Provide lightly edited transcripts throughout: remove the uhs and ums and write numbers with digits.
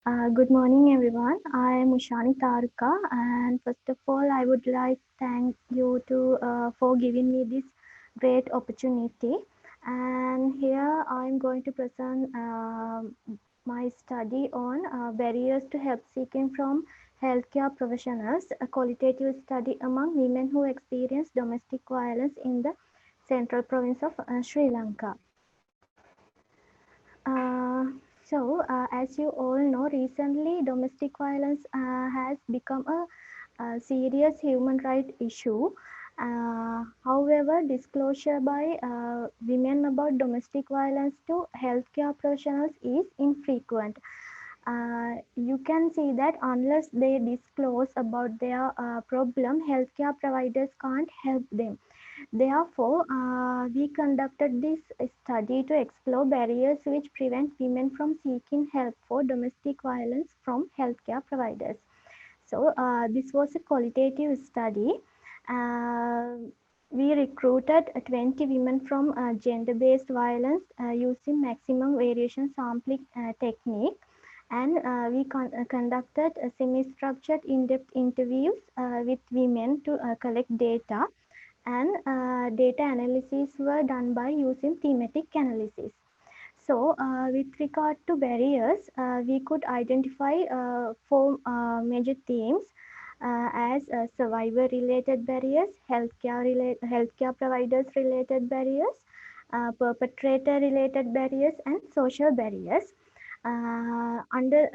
Good morning, everyone. I am Ushani Taruka, and first of all, I would like to thank you for giving me this great opportunity. And here I am going to present my study on barriers to help seeking from healthcare professionals, a qualitative study among women who experience domestic violence in the central province of Sri Lanka. Uh, as you all know, recently domestic violence has become a serious human rights issue. However, disclosure by women about domestic violence to healthcare professionals is infrequent. You can see that unless they disclose about their problem, healthcare providers can't help them. Therefore, we conducted this study to explore barriers which prevent women from seeking help for domestic violence from healthcare providers. This was a qualitative study. Uh, we recruited 20 women from gender-based violence using maximum variation sampling technique, and we conducted a semi-structured in-depth interviews with women to collect data, and data analysis were done by using thematic analysis. With regard to barriers, we could identify four major themes as survivor-related barriers, healthcare providers-related barriers, perpetrator-related barriers, and social barriers. Under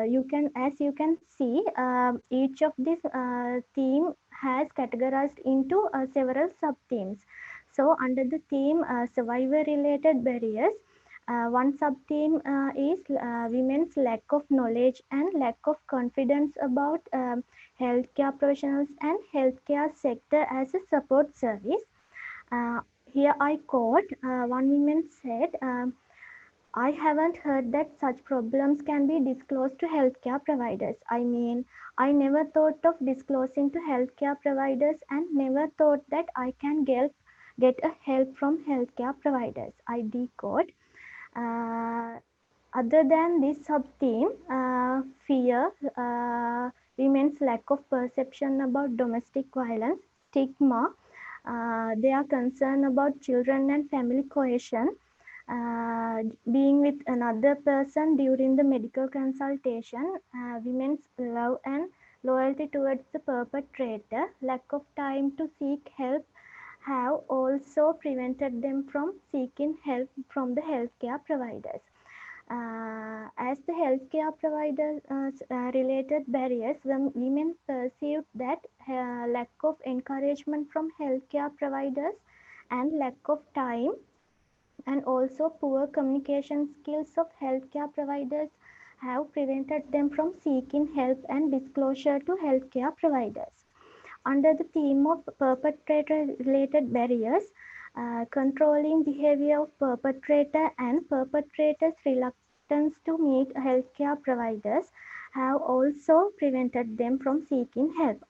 you can, as you can see, each of these theme has categorized into several sub themes. So under the theme survivor related barriers, one sub theme is women's lack of knowledge and lack of confidence about healthcare professionals and healthcare sector as a support service. uh, Here I quote, one woman said, I haven't heard that such problems can be disclosed to healthcare providers. I mean, I never thought of disclosing to healthcare providers and never thought that I can get a help from healthcare providers. I decode. Uh, Other than this sub-theme, fear, women's lack of perception about domestic violence, stigma, they are concerned about children and family cohesion, being with another person during the medical consultation, women's love and loyalty towards the perpetrator, lack of time to seek help have also prevented them from seeking help from the healthcare providers. As the healthcare provider related barriers, the women perceived that lack of encouragement from healthcare providers and lack of time, and also poor communication skills of healthcare providers have prevented them from seeking help and disclosure to healthcare providers. Under the theme of perpetrator related barriers, controlling behavior of perpetrator and perpetrators' reluctance to meet healthcare providers have also prevented them from seeking help.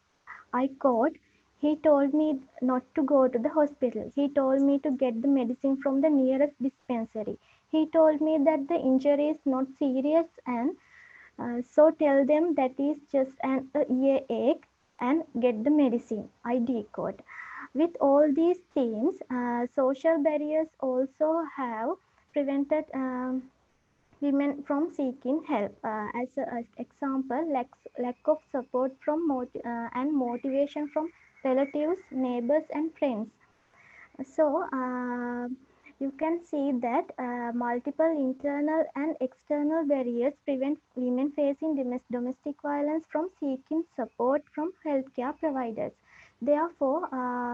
I quote, he told me not to go to the hospital. He told me to get the medicine from the nearest dispensary. He told me that the injury is not serious, and so tell them that is just an ear ache and get the medicine. I decode. With all these themes, social barriers also have prevented women from seeking help. As an example, lack of support from and motivation from relatives, neighbors, and friends. So you can see that multiple internal and external barriers prevent women facing domestic violence from seeking support from healthcare providers. Therefore,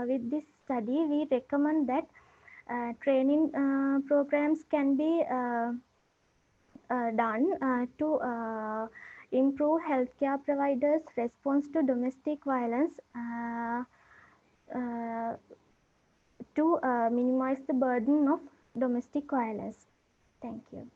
with this study, we recommend that training programs can be done to improve healthcare providers' response to domestic violence, uh, to minimize the burden of domestic violence. Thank you.